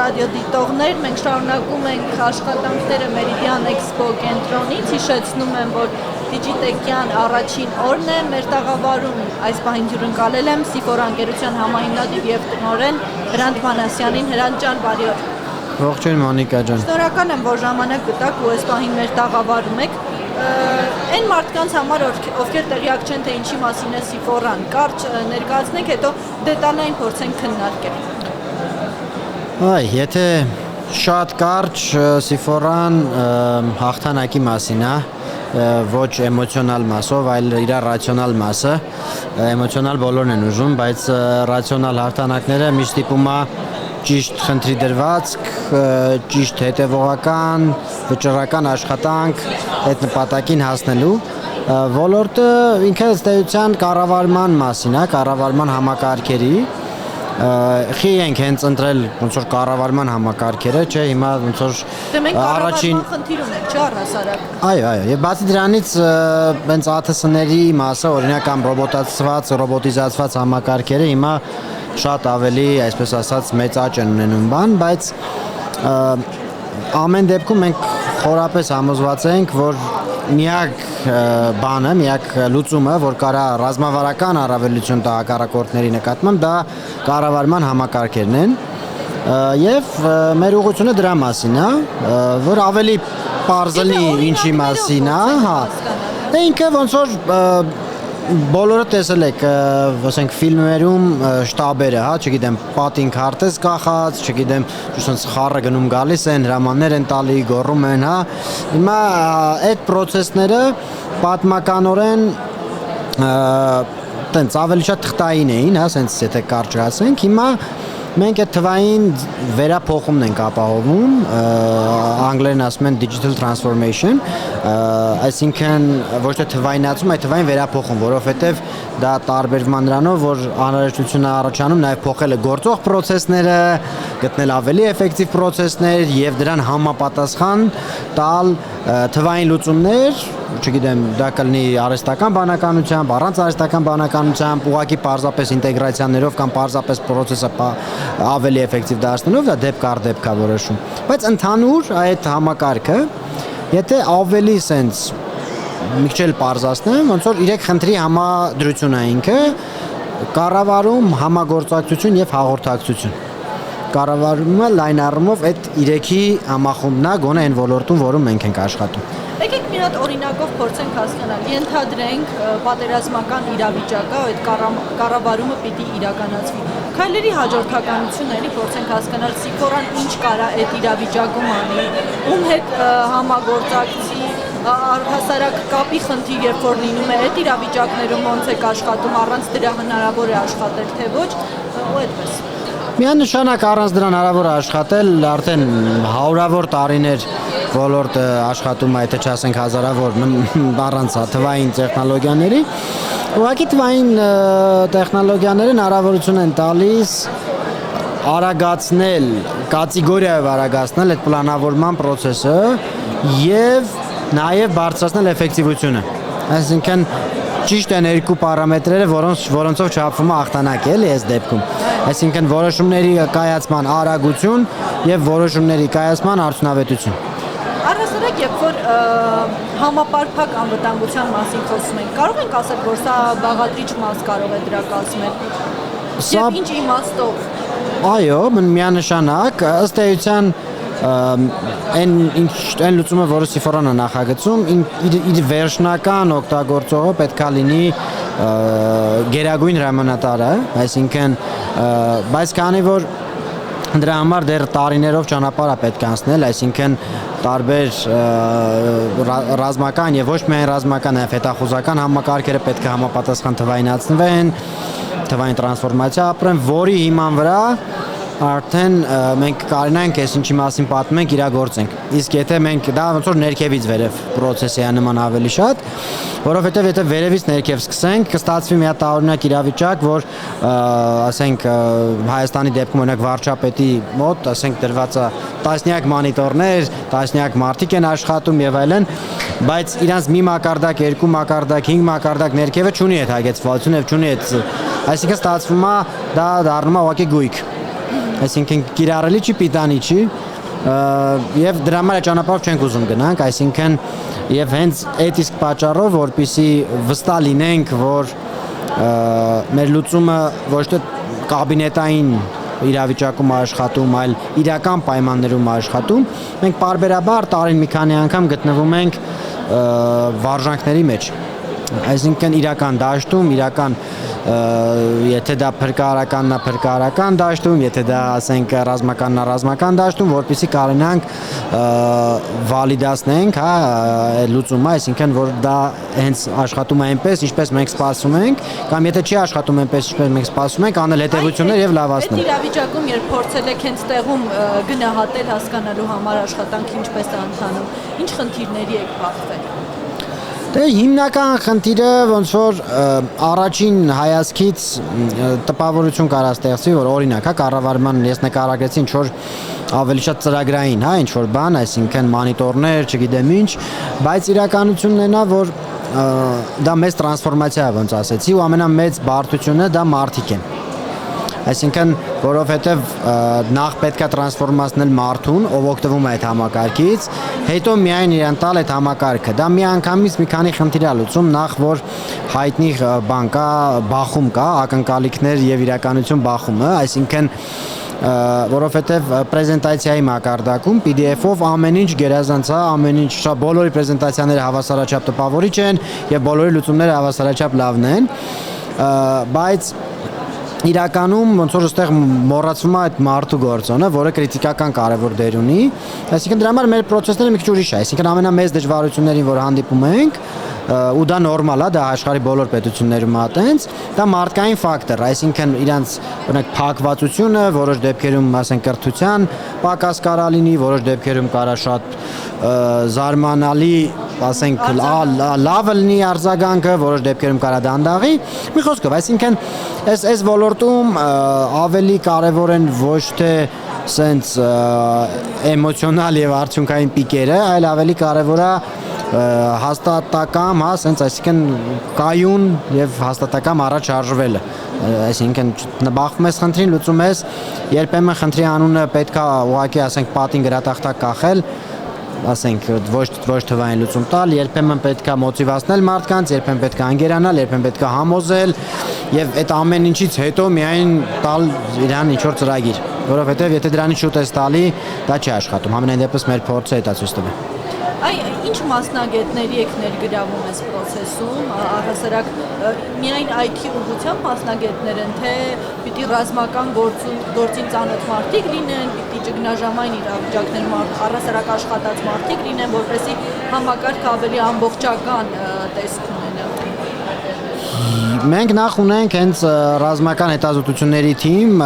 ռադիոդիտողներ, մենք շարունակում ենք աշխատանքները Meridian Expo կենտրոնից, հիշեցնում եմ, որ Digitech-յան առաջին օրն է, մեր տաղավարում այս պահին հյուրընկալել եմ Sephora ընկերության համահիմնադիր և տնօրեն Հրանտ Մանասյանին. Հրանտ ջան, բարի օր։ Ողջույն Մոնիկա ջան։ Շնորհակալ եմ, որ ժամանակ գտաք ու այս պահին մեր տաղավարում եք։ Այն մարդկանց համար, ովքեր տեղյակ չեն, թե ինչի մասին է Sephora-ն, կարճ ներկայացնենք, հետո դետալային փորձենք քննարկել։ Եթե շատ կարճ, Sephora-ն հաղթանակի մասին է, ոչ էմոցիոնալ մասով, այլ իր ռացիոնալ մասը, էմոցիոնալ բոլորն են ուզում, բայց ռացիոնալ հաղթանակները միշտ ստիպում է ճիշտ խնդրի դրվածք, ճիշտ հետևողական, վճռական աշխատանք այդ նպատակին հասնելու։ Ոլորտը ինքը ըստ էության կառավարման մասին է, կառավարման համակարգերի։ Խի ենք հենց ընտրել ոնց որ կառավարման համակարգերը, չէ, հիմա ոնց որ առաջին խնդիրում ենք, չէ, առհասարակ։ Այո, եւ բացի դրանից հենց ԱԹՍ-ների մասը, օրինակ կամ ռոբոտիզացված համակարգերը հիմա շատ ավելի, այսպես ասած, մեծ աճ են ունենում բան, բայց ամեն դեպքում մենք խորապես համոզված ենք, որ միակ բանը, միակ լուծումը, որ կարա ռազմավարական առավելություն տա հակառակորդների նկատմամբ, դա կառավարման համակարգերն են, եւ մեր ուղղությունը դրա մասին է, որ ավելի պարզելի ինչի մասին է, հա, ինքը ոնց որ բոլորը տեսել եք, ասենք ֆիլմերում շտաբերը, հա, չգիտեմ, պատին քարտեզ կախած, չգիտեմ, ուսոնց խառը գնում գալիս են, հրամաններ են տալի, գոռում են, հա։ Հիմա այդ process-ները պատմականորեն տենց ավելի շատ թղթային էին, հա, ասենց եթե կարճ ասենք, հիմա մենք այդ թվային վերափոխումն ենք ապահովում, անգլերեն ասում են digital transformation, այսինքն ոչ թե թվայնացում, այլ թվային վերափոխում, որովհետև դա տարբերվում է նրանով, որ անհրաժեշտություն է առաջանում նաև փոխել գործող process-ները, գտնել ավելի էֆեկտիվ process-ներ եւ դրան համապատասխան տալ թվային լուծումներ, չգիտեմ, դա կլինի արհեստական բանականությամբ, առանց արհեստական բանականությամբ, ուղղակի պարզապես ինտեգրացիաներով կամ պարզապես process-ը ավելի էֆեկտիվ դարձնելով, դա դեպք առ դեպք է որոշում։ Բայց ընդհանուր այդ համակարգը, եթե ավելի sense մի քիչ էլ պարզացնեմ, ոնց որ 3 խնդրի համադրություն է ինքը, կառավարում, համագործակցություն եւ հաղորդակցություն։ Կառավարումը լայն առումով այդ 3-ի համախումբն է, գոնե այն ոլորտում, որում մենք ենք աշխատում։ Եկեք մի հատ օրինակով փորձենք հասկանալ։ Ենթադրենք պատերազմական իրավիճակը, այդ կառավարումը պիտի իրականացվի։ Քայլերի հաջորդականությունների փորձենք հասկանալ Sephora-ն ինչ կարա այդ իրավիճակում անի, ում հետ համագործակցի, առհասարակ կապի խնդիր, երբ որ լինում է այդ իրավիճակներում ոնց եք աշխատում, առանց դրա հնարավոր է աշխատել, թե ոչ, ու այդպես։ Միանշանակ առանց դրան հնարավոր է աշխատել, արդեն հարյուրավոր տարիներ ոլորտը աշխատում է, եթե չասենք հազարավոր, առանց թվային տեխնոլոգիաների։ Ուղղակի թվային տեխնոլոգիաները հնարավորություն են տալիս արագացնել, կատեգորիայով արագացնել այդ պլանավորման process-ը եւ նաեւ բարձրացնել էֆեկտիվությունը։ Այսինքն ճիշտ են երկու պարամետրերը, որոնցով չափվում է հաղթանակը, էլի այս դեպքում։ Այսինքն որոշումների կայացման արագություն եւ որոշումների կայացման արդյունավետություն։ Առհասարակ, երբ որ համապարփակ անվտանգության մասին խոսում ենք, կարող ենք ասել, որ սա բաղադրիչ մաս կարող է դրա կազմել։ Եվ ինչ իմաստով։ Այո, միանշանակ, ըստ էության այն լուծումը, որը Sephora-ն է նախագծում, իր վերջնական օգտագործողը պետք է լինի գերագույն հրամանատարը, այսինքն, բայց քանի որ դրա համար դեռ տարիներով ճանապարհ է պետք է անցնել, այսինքն տարբեր ռազմական եւ ոչ միայն ռազմական, այլ հետախուզական համակարգերը պետք է համապատասխան թվայնացնվեն, թվային տրանսֆորմացիա ապրեն, որի հիման վրա արդեն մենք կարողանանք այս ինչի մասին պատմենք, իրագործենք։ Իսկ եթե մենք դա ոնց որ ներքևից վերև process-ը նման ավելի շատ, որովհետև եթե վերևից ներքև սկսենք, կստացվի մի հատ տարօրինակ իրավիճակ, որ ասենք Հայաստանի դեպքում օրինակ վարչապետի մոտ, ասենք դրված է տասնյակ մոնիտորներ, տասնյակ մարդիկ են աշխատում եւ այլն, բայց իրանց մի մակարդակ, երկու մակարդակ, 5 մակարդակ ներքևը չունի այդ հագեցվածություն եւ չունի այդ, այսինքն ստացվում է դա դառնում է ուղղակի գույք։ այսինքն կիրառելի չի, պիտանի չի, եւ դրա համար է ճանապարհով չենք ուզում գնանք, այսինքն եւ հենց այդ իսկ պատճառով, որպեսզի վստահ լինենք, որ մեր լուծումը ոչ թե կաբինետային իրավիճակում աշխատում, այլ իրական պայմաններում աշխատում, մենք պարբերաբար տարին մի քանի անգամ գտնվում ենք վարժանքների մեջ, այսինքն իրական դաշտում, իրական եթե դա փրկարական դաշտում, եթե դա ասենք ռազմական դաշտում, որպեսզի կարողանանք վալիդացնենք, լուծումը, այսինքն որ դա հենց աշխատում է այնպես, ինչպես մենք սպասում ենք, կամ եթե չի աշխատում այնպես, ինչպես մենք սպասում ենք, անել հետևություններ եւ լավացնել։ Այդ իրավիճակում, երբ փորձել եք հենց տեղում գնահատել հասկանալու համար աշխատանքը ինչպես է ընթանում, ինչ խնդիրների եք բախվել։ Դե հիմնական խնդիրը ոնց որ առաջին հայացքից տպավորություն կարա ստեղծի, որ օրինակ, կառավարման ես նկարագրեցի ինչ որ ավելի շատ ծրագրային, ինչ որ բան, այսինքն մոնիտորներ, չգիտեմ ինչ, բայց իրականությունն է նա, որ դա մեծ տրանսֆորմացիա է, ոնց ասեցի, ու ամենամեծ բարդությունը դա մարդիկ են։ Այսինքն, որովհետև նախ պետք է տրանսֆորմացնել մարդուն, ով օգտվում է այդ համակարգից, հետո միայն իրան տալ այդ համակարգը։ Դա միանգամից մի քանի խնդիր է լուծում, նախ որ հայտնի բան կա, բախում կա, ակնկալիքներ եւ իրականություն բախումը, այսինքն որովհետև պրեզենտացիայի մակարդակում PDF-ով ամեն ինչ գերազանց է, ամեն ինչ, բոլորի պրեզենտացիաները հավասարաչափ տպավորիչ են եւ բոլորի լուծումները հավասարաչափ լավն են, բայց իրականում ոնց որ այստեղ մոռացվում է այդ մարդու գործոնը, որը քրիտիկական կարևոր դեր ունի, այսինքն դրա համար մեր process-ները մի քիչ ուրիշ է, այսինքն ամենամեծ դժվարություններին, որ հանդիպում ենք, ու դա նորմալ է, դա աշխարհի բոլոր պետություններում է այտենց, դա մարդկային ֆակտոր, այսինքն իրանց օրինակ փակվածությունը, որոշ դեպքերում, ասենք, կրթության պակաս կարա լինի, որոշ դեպքերում կարա շատ զարմանալի, ասենք, լավ լինի արձագանքը, որոշ դեպքերում կարա դանդաղի, մի խոսքով, այսինքն այս ոլորտում ավելի կարևոր են ոչ թե սենց էմոցիոնալ եւ արդյունքային պիկերը, այլ ավելի կարևոր է հաստատակամ, սենց այսինքն կայուն եւ հաստատակամ առաջ արժվելը, այսինքն բախվում ես խնդրին, լուծում ես, երբեմն խնդրի անունը պետքա ուղղակի ասենք պատին գրատախտակ կախել, ասենք ոչ թվային լուծում տալ, երբեմն պետքա մոտիվացնել մարդկանց, երբեմն պետքա անգերանալ, երբեմն պետքա համոզել եւ այդ ամեն ինչից հետո միայն տալ իրան ինչ որ ծրագիր, որովհետեւ եթե դրանից շուտ ես տալի, դա չի աշխատում, ամենայն դեպս մեր փորձը է դա ցույց տվել։ Ինչ մասնագետների եք ներգրավում այս process-ում, առհասարակ միայն IT ուղղությամբ մասնագետներ են, թե պիտի ռազմական գործին ծանոթ մարդիկ լինեն, պիտի ճգնաժամային իրավիճակներում առհասարակ աշխատած մարդիկ լինեն, որպեսզի համակարգը ավելի ամբողջական տեսք ունենա։ Մենք նախ ունենք հենց ռազմական հետազոտությունների թիմ,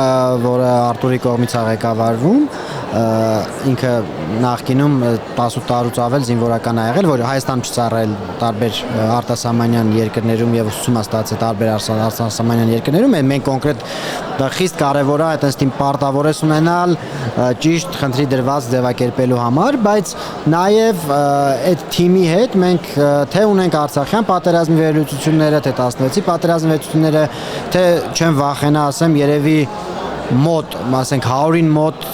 որը Արտուրի կողմից է ղեկավարվում, ինքը նախկինում 18 տարուց ավել զինվորական ա եղել, որ Հայաստանում չծառայել տարբեր արտասահմանյան երկրներում եւ ուսուցում ստացել տարբեր արտասահմանյան երկրներում, մենք կոնկրետ դա խիստ կարեւոր է այտենց թիմ պարտավորես ունենալ ճիշտ խնդրի դրված ձևակերպելու համար, բայց նաեւ այդ թիմի հետ մենք թե ունենք Արցախյան պատերազմի վերլուծությունները, թե 16-ի պատերազմի վերլուծությունները, թե չեմ վախենա ասեմ, երևի մոտ, ասենք 100-ին մոտ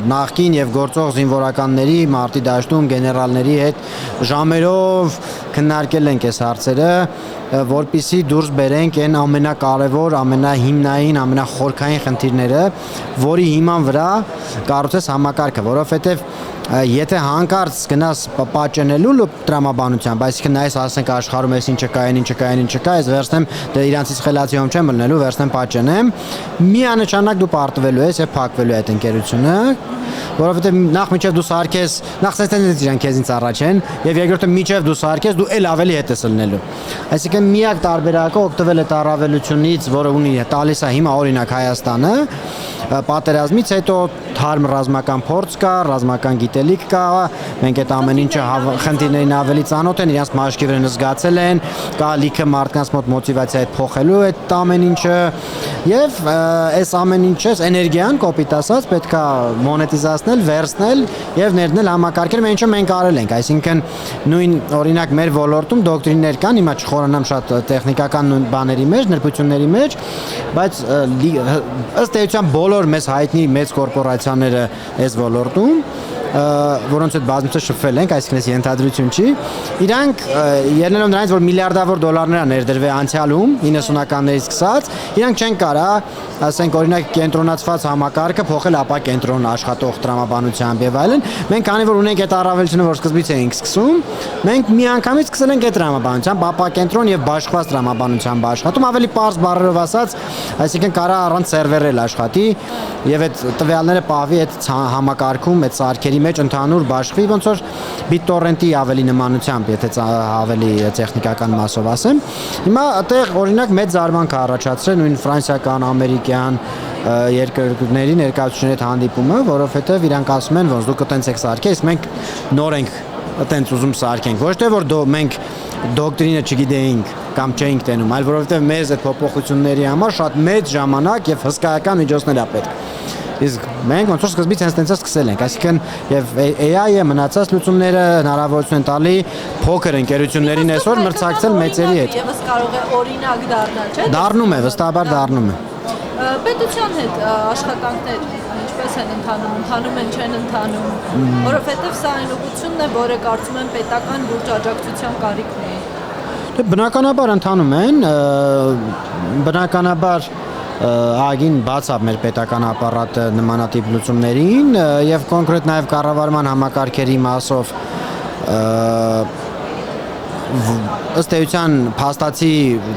նախկին եւ գործող զինվորականների մարտի դաշտում գեներալների հետ ժամերով քննարկել ենք այս հարցերը, որպեսզի դուրս բերենք այն ամենակարևոր, ամենահիմնային, ամենախորքային խնդիրները, որի հիման վրա կառուցես համակարգը, որովհետեւ եթե հանկարծ գնաս պատճենելու տրամաբանությամբ, այսինքն նայես ասենք աշխարհում էս ինչը կա, ես վերցնեմ, դե իրանցից խելացիում չեմ ելնելու, վերցնեմ պատճենեմ, միանշանակ դու պարտվելու ես եւ փակվելու այդ ընկերությունը, որովհետեւ նախ միջև դու սարքես, նախ սենտենս իրան քեզից առաջ են եւ երկրորդը միջև դու սարքես, դու էլ ավելի հետ ես ելնելու։ Այսինքն միակ տարբերակը օգտվել է տարավելությունից, որը ունի տալիս է հիմա օրինակ Հայաստանը, պատերազմից հետո թարմ ռազմական փորձ կա, ռազմական գիտելիք կա, մենք այդ ամեն ինչը խնդիրներին ավելի ծանոթ են, իրենց մաշկի վրա զգացել են, կա լիքը մարդկանց մոտ մոտիվացիա այդ փոխելու այդ ամեն ինչը եւ այս ամեն ինչը էներգիան կոպիտ ասած պետքա մոնետիզացնել, վերցնել եւ ներդնել համակարգեր, ինչը մենք արել ենք, այսինքն նույն օրինակ մեր ոլորտում դոկտրիններ կան, հիմա չխորանամ շատ տեխնիկական բաների մեջ, նրբությունների մեջ, բայց ըստ էության բոլոր որ մեզ հայտնի մեծ կորպորացիաները այս ոլորտում որոնց հետ բազմիցս շփվել ենք, այսինքն այս ենթադրություն չի։ Իրանք ելնելով նրանից, որ միլիարդավոր դոլարներ են ներդրվել անցյալում 90-ականներից սկսած, իրանք չեն կարա, ասենք օրինակ կենտրոնացված համակարգը փոխել ապա կենտրոն աշխատող տրամաբանությամբ եւ այլն։ Մենք քանի որ ունենք այդ առավելությունը, որ սկզբից էինք սկսում, մենք միանգամից սկսել ենք այդ տրամաբանությամբ, ապա կենտրոն եւ բաշխված տրամաբանությամբ աշխատում, ավելի པարզ բառերով ասած, այսինքն կարա առանց սերվերել աշխատի եւ այդ տվյալները պահվի այդ համակարգում, այդ սարքերի մեջ ընդհանուր բաշխվի, ոնց որ BitTorrent-ի ավելի նմանությամբ, եթե ավելի տեխնիկական մասով ասեմ։ Հիմա այդտեղ օրինակ մեծ զարմանք առաջացրել նույն ֆրանսիական, ամերիկյան երկրների ներկայացուցիչների հետ հանդիպումը, որովհետև իրանք ասում են, որ դուք այտենց եք սարքել, իսկ մենք նոր ենք այտենց ուզում սարքենք։ Ոչ թե որ մենք դոկտրինը չգիտեինք կամ չէինք տենում, այլ որովհետև մեզ այդ փոփոխությունների համար շատ մեծ ժամանակ եւ հսկայական միջոցներ է պետք։ Իսկ մենք ոնց որ սկզբից հենց սկսել ենք, այսինքն եւ AI-ը մնացած լուծումները հնարավորություն են տալի փոքր ընկերություններին այսօր մրցակցել մեծերի հետ։ Եվս կարող է օրինակ դառնալ, չէ՞։ Դառնում է, վստահաբար դառնում է։ Պետության հետ աշխատանքներ ինչպես են ընթանում են, չեն ընթանում, որովհետև սա այն ուղղությունն է, որը կարծում եմ պետական լուրջ աջակցության կարիք ունի։ Բնականաբար ընթանում են, բնականաբար ագին բացավ մեր պետական ապարատը նմանատիպ լուծումներին եւ կոնկրետ նաեւ կառավարման համակարգերի մասով ըստ էության փաստացի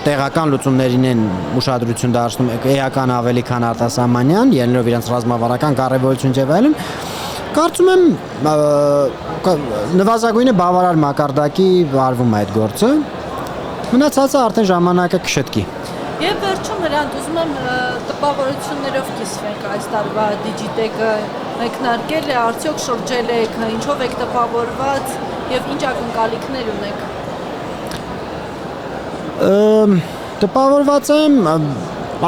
տեղական լուծումներին են ուշադրություն դարձնում էական ավելի քան արտասահմանյան, ելնելով իրենց ռազմավարական կարևորություն եւ այլն։ Կարծում եմ նվազագույնը բավարար մակարդակի վարվում է այդ գործը։ Մնացածը արդեն ժամանակը կշտկի։ Եվ վերջում հրանտ ուզում եմ տպավորություններով կիսվենք այս տարվա Digitech-ը մեկնարկել է, արդյոք շրջել եք, ինչով եք տպավորված եւ ինչ ակնկալիքներ ունեք։ Տպավորված եմ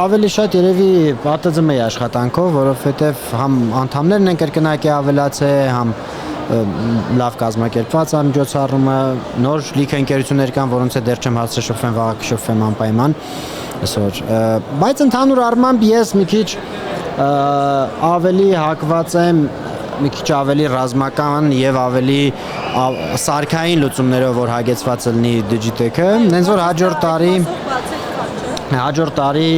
ավելի շատ երևի ԱՏԶՄ-ի աշխատանքով, որովհետեւ համ անդամներն են կրկնակի ավելացել, համ լավ կազմակերպված է միջոցառումը, նոր լիքը ընկերություններ կան, որոնց հետ դեռ չեմ հասցրել շփվեմ, վաղ կշփվեմ անպայման այսօր։ Բայց ընդհանուր առմամբ ես մի քիչ ավելի հակված եմ մի քիչ ավելի ռազմական եւ ավելի սարքային լուծումներով, որ հագեցված լինի Digitech-ը, հենց որ հաջորդ տարի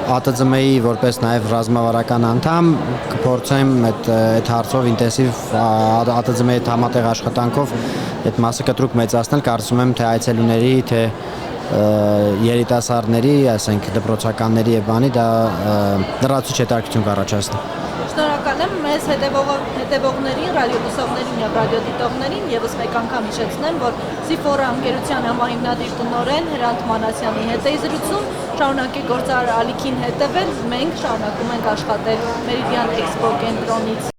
ԱՏԶՄ-ի որպես նաև ռազմավարական անդամ կփորձեմ այդ հարցով ինտենսիվ ԱՏԶՄ-ի հետ համատեղ աշխատանքով այդ մասը կտրուկ մեծացնել, կարծում եմ թե այցելուների, թե երիտասարդների, ասենք դպրոցականների եւ բանի դա լրացուցիչ հետաքրքրություն կառաջացնի։ Շնորհակալ եմ մեզ հետևողներին, ռադիոլսողներին եւ ռադիոդիտողներին եւս մեկ անգամ հիշեցնեմ, որ Սիֆորա ընկերության համահիմնադիր տնօրեն Հրանտ Մանասյանի հետ էի զրուցում, շարունակի գործարար ալիքին հետևել, մենք շարունակում ենք աշխատել Meridian Expo կենտրոնից։